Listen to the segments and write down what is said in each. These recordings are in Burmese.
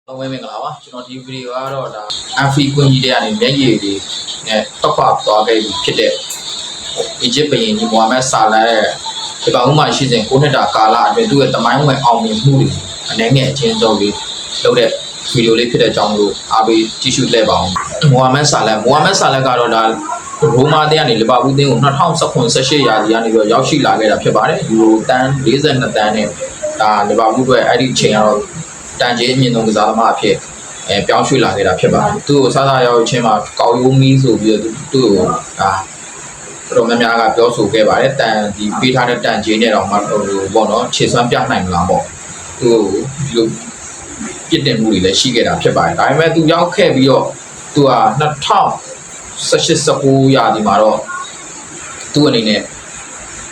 လုံးဝမင်္ဂလာပါကျွန်တော်ဒီဗီဒီယိုကတော့ဒါ unfrequent ကြီးတဲ့ကနေမျက်ရည်တွေနဲ့တောက်ပသွားခဲ့ပြီဖြစ်တဲ့အီဂျစ်ဘုရင်ကြီးမိုဟာမက်ဆာလာရဲ့ဒီပါဦးမှာရှိစဉ်9နှစ်တာကာလအတွင်းသူ့ရဲ့တမိုင်းဝင်အောင်မြင်မှုတွေအနေနဲ့အချင်းဆုံးလေးလုပ်တဲ့ဗီဒီယိုလေးဖြစ်တဲ့အကြောင်းကိုအားပေးကြည့်ရှုလှည့်ပါအောင်မိုဟာမက်ဆာလာကတော့ဒါရိုမာတင်းကနေလီဗာပူးတင်းကို2019-18ရာသီကနေပြီးရောက်ရှိလာခဲ့တာဖြစ်ပါတယ်ယူရိုတန်42တန်းနဲ့ဒါလီဗာပူးအတွက်အဲ့ဒီအချိန်ကတော့တန်ကြေးအမြင့်ဆုံးကစားသမားအဖြစ်ပြောင်းရွှေ့လာခဲ့တာဖြစ်ပါတယ်သူ့ကိုစားရောက်ချင်းမှာကောက်ရိုးမီးဆိုပြီးတော့သူ့ကိုဒါတော်များများကပြောဆိုခဲ့ပါတယ်တန်ဒီပေးထားတဲ့တန်ကြေးနဲ့တော့မှပေါ့နော်ခြေစွမ်းပြနိုင်မလားပေါ့သူ့ကိုဒီလိုပြစ်တင်မှုတွေလည်းရှိခဲ့တာဖြစ်ပါတယ်ဒါပေမဲ့သူရောက်ခဲ့ပြီးတော့သူက2018-19ရာသီမှာတော့သူ့အနေနဲ့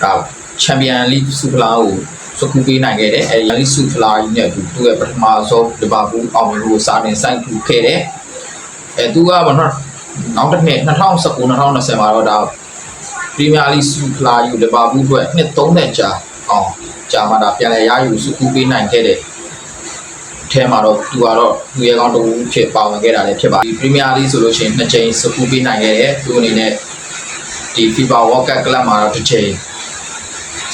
ဒါချန်ပီယံလိဆူဖလာကိုစကူပေးနိုင်ခဲ့တယ်အဲဒီလိဆူဖလာကြီးနဲ့သူ့ရဲ့ပထမဆုံးလီဗာပူးအောင်မြင်မှုကိုစာတင်ဆိုင်ထူခဲ့တယ်သူကဘာလို့နောက်တစ်နှစ်2019-2020မှာတော့ဒါပရီးမီးယားလိဆူဖလာကြီးလီဗာပူးအတွက်နှစ်30ကြာအောင်ကြာမှဒါပြန်လည်ရယူစကူပေးနိုင်ခဲ့တယ်ထဲမှာတော့သူကတော့သူရဲ့ကောင်းတူဖြစ်ပါဝင်ခဲ့တာလည်းဖြစ်ပါတယ်ဒီပရီးမီးယားလိဆိုလို့ရှိရင်2ချိန်စကူပေးနိုင်ခဲ့တယ်သူအနေနဲ့ဒီ FIFA World Cup ကလပ်မှာတော့2ချိန်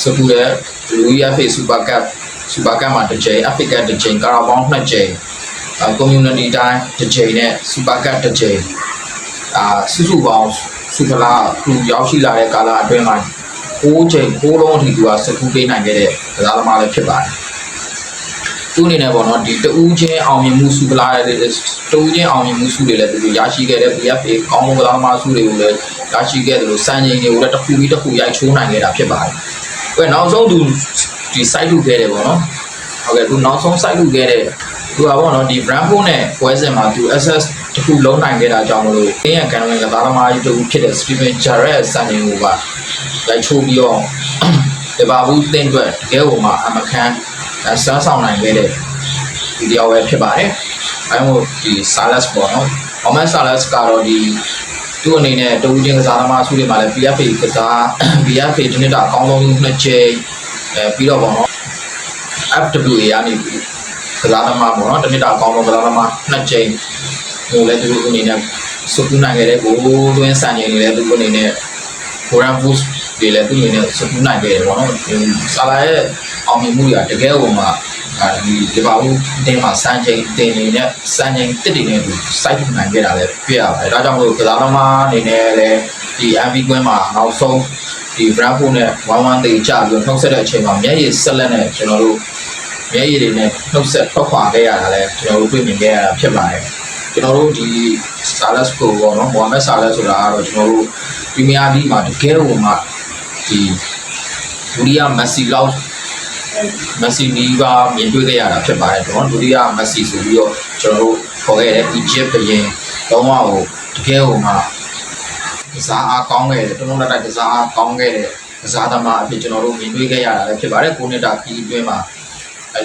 စကူတဲ့ UEFA Super Cup မှာ2ချိန် FA Cup 2ချိန် Carabao 2ချိန်Community တိုင်း2ချိန်နဲ့ Super Cup 2ချိန်စုစုပေါင်းစူဖလာသူရောက်ရှိလာတဲ့ကာလအတွင်းမှာ6ချိန်6လုံးအထိသူကစကူပေးနိုင်ခဲ့တဲ့ကစားသမားလည်းဖြစ်ပါတယ်သူအနေနဲ့ပေါ့နော်ဒီတူးချင်းအောင်မြင်မှုစုဖလာတဲ့တူးချင်းအောင်မြင်မှုစုတွေလည်းသူရရှိခဲ့တဲ့ PFA ကောင်းမွန်ကစားသမားစုတွေကိုလည်းရရှိခဲ့တယ်လို့စံချိန်တွေကိုလည်းတစ်ခုပြီးတစ်ခုရိုက်ချိုးနိုင်ခဲ့တာဖြစ်ပါတယ်။နောက်ဆုံးသူဒီ site လုပ်ခဲ့တယ်ပေါ့နော်။ဟုတ်ကဲ့သူနောက်ဆုံး site လုပ်ခဲ့တဲ့သူကပေါ့နော်ဒီ Brentford နဲ့ပွဲစဉ်မှာသူ access တစ်ခုလုံးနိုင်ခဲ့တာကြောင့်မလို့တင်းရကန်ဝင်ကစားသမားကြီးတူဖြစ်တဲ့ Steven Gerrard စံချိန်ကိုပါရိုက်ချိုးပြီးတော့လီဗာပူးတင်းအတွက်တကယ်ကိုမှအမခံစမ်းဆောင်နိုင်ခဲ့တဲ့ဗီဒီယိုပဲဖြစ်ပါတယ်။အဲမို့ဒီ Salas ပေါ့နော်။ Mohamed Salas ကတော့ဒီသူ့အနေနဲ့တူးချင်းကစားသမားစုတွေမှာလည်း PFA ကစား PFA ဒီနှစ်တာအကောင်းဆုံး2ချိန်ပြီးတော့ပေါ့နော် FWA ကနေကစားသမားပေါ့နော်ဒီနှစ်တာအကောင်းဆုံးကစားသမား2ချိန်ဟိုလည်းသူ့အနေနဲ့စုပူနိုင်ခဲ့တဲ့ကိုသွင်းစံချိန်တွေလည်းသူ့အနေနဲ့ Goran Boost တွေလည်းသူ့အနေနဲ့စုပူနိုင်ခဲ့တယ်ပေါ့နော်။ဆာလာရဲ့အောင်မြင်မှုတွေကတကယ်ကိုမှဒီလီဗာပူးတင်းမှာစံချိန်တင်နေတဲ့စံချိန်တစ်တွေနဲ့သူစိုက်ထူနိုင်ခဲ့တာလည်းပြရပါတယ်။ဒါကြောင့်မို့ကစားသမားအနေနဲ့လည်းဒီ MV ကွင်းမှာနောက်ဆုံးဒီ Brentford နဲ့1-1တေချပြီးနှုတ်ဆက်တဲ့အချိန်မှာမျက်ရည်ဆက်လက်နဲ့ကျွန်တော်တို့မျက်ရည်တွေနဲ့နှုတ်ဆက်ထွက်ခွာခဲ့ရတာလည်းကျွန်တော်တို့တွေ့မြင်ခဲ့ရတာဖြစ်ပါတယ်။ကျွန်တော်တို့ဒီ Salas ကိုပေါ့နော် Mohamed Salah ဆိုတာကတော့ကျွန်တော်တို့ပရီးမီးယားလိမှာတကယ်ကိုမှဒီဒူရီယာမက်ဆီလောက်မက်ဆီနီးပါမြင်တွေ့ခဲ့ရတာဖြစ်ပါတယ်ကျွန်တော်ဒူရီယာမက်ဆီဆိုပြီးတော့ကျွန်တော်တို့ခေါ်ခဲ့တဲ့ Egypt ဘုရင်လုံးဝကိုတကယ်ကိုမှကစားအားကောင်းခဲ့တယ်တုံးလုံးတိုက်ကစားအားကောင်းခဲ့တဲ့ကစားသမားအဖြစ်ကျွန်တော်တို့မြင်တွေ့ခဲ့ရတာလည်းဖြစ်ပါတယ်9နှစ်တာခီးအတွင်းမှာ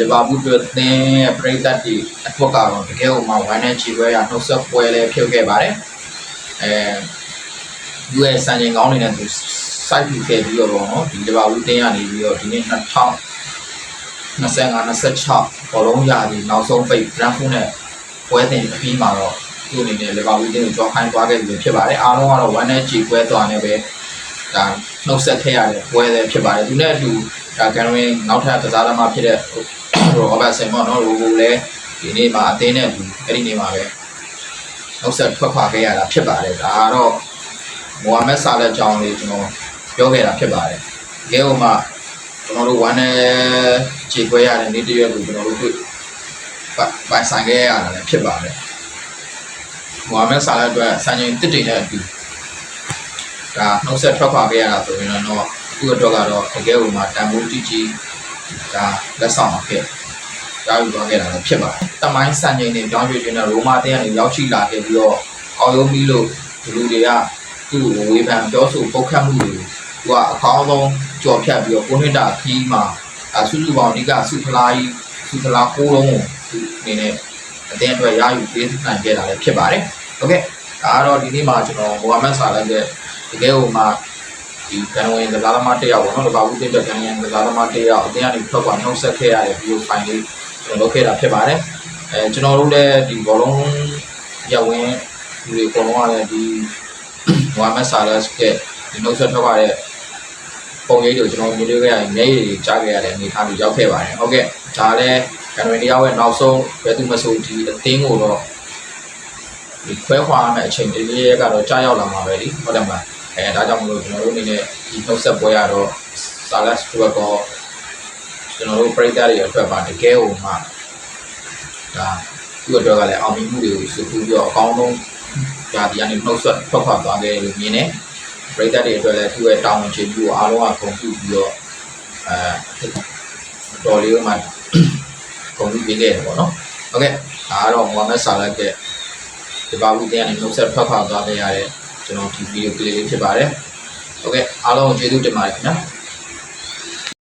လီဗာပူးအတွက်သင်းပရိသတ်တွေအထွတ်ကတော့တကယ်ကိုမှဝိုင်းနဲ့ချီပွဲရနှုတ်ဆက်ပွဲလည်းဖြစ်ခဲ့ပါတယ်သူရဲ့စံချိန်ကောင်းနေတဲ့သူစိုက်ထူခဲ့ပြီးတော့ပေါ့နော်ဒီလီဗာပူးတင်းရနေပြီးတော့ဒီနေ့2025-26ဘောလုံးရာဒီနောက်ဆုံးပိတ် Brentford နဲ့ပွဲတင်အပြီးမှာတော့သူ့အနေနဲ့လီဗာပူးတင်းကိုကြောက်ခိုင်းသွားခဲ့ပြီဖြစ်ပါတယ်အားလုံးကတော့1နဲ့ချီပွဲသွားနေပဲဒါနှုတ်ဆက်ခဲ့ရတဲ့ပွဲလည်းဖြစ်ပါတယ်သူနဲ့အတူဒါကန်ဝင်နောက်ထပ်ကစားသမားဖြစ်တဲ့ရောဘတ်ဆင်ပေါ့နော်ရိုကိုလည်းဒီနေ့မှာအသင်းနဲ့အတူအဲ့ဒီနေ့မှာပဲနှုတ်ဆက်ထွက်ခွာခဲ့ရတာဖြစ်ပါတယ်ဒါကတော့မိုဟာမက်ဆာလက်ကြောင်းလေးကျွန်တော်ပြောခဲ့တာဖြစ်ပါတယ်တကယ်မှကျွန်တော်တို့1နဲ့ခြေခွဲရတဲ့နေ့တရက်ကိုကျွန်တော်တို့တွေ့ပိုင်ဆိုင်ခဲ့ရတာလည်းဖြစ်ပါတယ်မိုဟာမက်ဆာလက်အတွက်စံချိန်တစ်တိနဲ့အတူဒါနှုတ်ဆက်ထွက်ခွာခဲ့ရတာဆိုရင်တော့သူ့အတွက်ကတော့တကယ်မှတန်ဖိုးကြီးကြီးဒါလက်ဆောင်ခဲ့ကြားယူသွားခဲ့တာလည်းဖြစ်ပါတယ်တမိုင်းစံချိန်တွေကြောင်းရွှေချင်းနဲ့ရိုမာတင်းကနေရောက်ရှိလာခဲ့ပြီးတော့အော်ယိုမီလို့လူတွေကသူ့ကိုဝေဖန်ပြောဆိုပုတ်ခတ်မှုတွေသူကအကောင်းဆုံးကြော်ဖြတ်ပြီးတော့9နှစ်တာခီးမှာစုစုပေါင်းအဓိကစုဖလား9လုံးကိုသူအနေနဲ့အတင်းအတွက်ရယူပေးနိုင်ခဲ့တာလည်းဖြစ်ပါတယ်။ဟုတ်ကဲ့ဒါကတော့ဒီနေ့မှာကျွန်တော်မိုဟာမက်ဆာလာရဲ့တကယ်ကိုမှဒီကန်ဝင်ကစားသမားတစ်ယောက်ပေါ့နော်လီဗာပူးတင်းအတွက်ကန်ဝင်ကစားသမားတစ်ယောက်အတင်းကနေထွက်ခွာနှုတ်ဆက်ခဲ့ရတဲ့ဗီဒီယိုဖိုင်လေးကျွန်တော်လုပ်ခဲ့တာဖြစ်ပါတယ်။ ကျွန်တော်တို့လည်းဒီဘောလုံးရဝင်းလူတွေအကုန်လုံးကလည်းဒီမိုဟာမက်ဆာလက်စ်ရဲ့ဒီနှုတ်ဆက်ထွက်ရတဲ့ပုံရိပ်တွေကိုကျွန်တော်မြင်တွေ့ခဲ့ရရင်မျက်ရည်ကြားခဲ့ရတဲ့အနေအထားမျိုးရောက်ခဲ့ပါတယ်ဟုတ်ကဲ့ဒါလည်းကန်ရီတယောက်ရဲ့နောက်ဆုံးဘယ်သူမဆိုဒီအသင်းကိုတော့ဒီခွဲခွာရမယ့်အချိန်လေးလေးကတော့ကြားရောက်လာမှာပဲလीဟုတ်တယ်မလားဒါကြောင့်မလို့ကျွန်တော်တို့အနေနဲ့ဒီနှုတ်ဆက်ပွဲရတော့ဆာလက်စ်ဘက်ကောကျွန်တော်တို့ပရိသတ်တွေအတွက်ပါတကယ်ဟိုမှဒါသူ့အတွက်ကလည်းအောင်မြင်မှုတွေကိုစုပြီးတော့အကောင်းဆုံးဒါဒီကနေနှုတ်ဆက်ထွက်ခွာသွားခဲ့လို့မြင်နေပရိသတ်တွေအတွက်လည်းသူ့ရဲ့တာဝန်ကျေမှုကိုအားလုံးကဂုဏ်ပြုပြီးတော့တော်လေးမှဂုဏ်ပြုပေးခဲ့တယ်ပေါ့နော်ဟုတ်ကဲ့ဒါကတော့မိုဟာမက်ဆာလတ်ရဲ့ဒီဘာဘူးတဲ့ကနေနှုတ်ဆက်ထွက်ခွာသွားခဲ့ရတဲ့ကျွန်တော်ဒီဗီဒီယိုကလေးလေးဖြစ်ပါတယ်ဟုတ်ကဲ့အားလုံးကျေးဇူးတင်ပါတယ်ခင်ဗျာ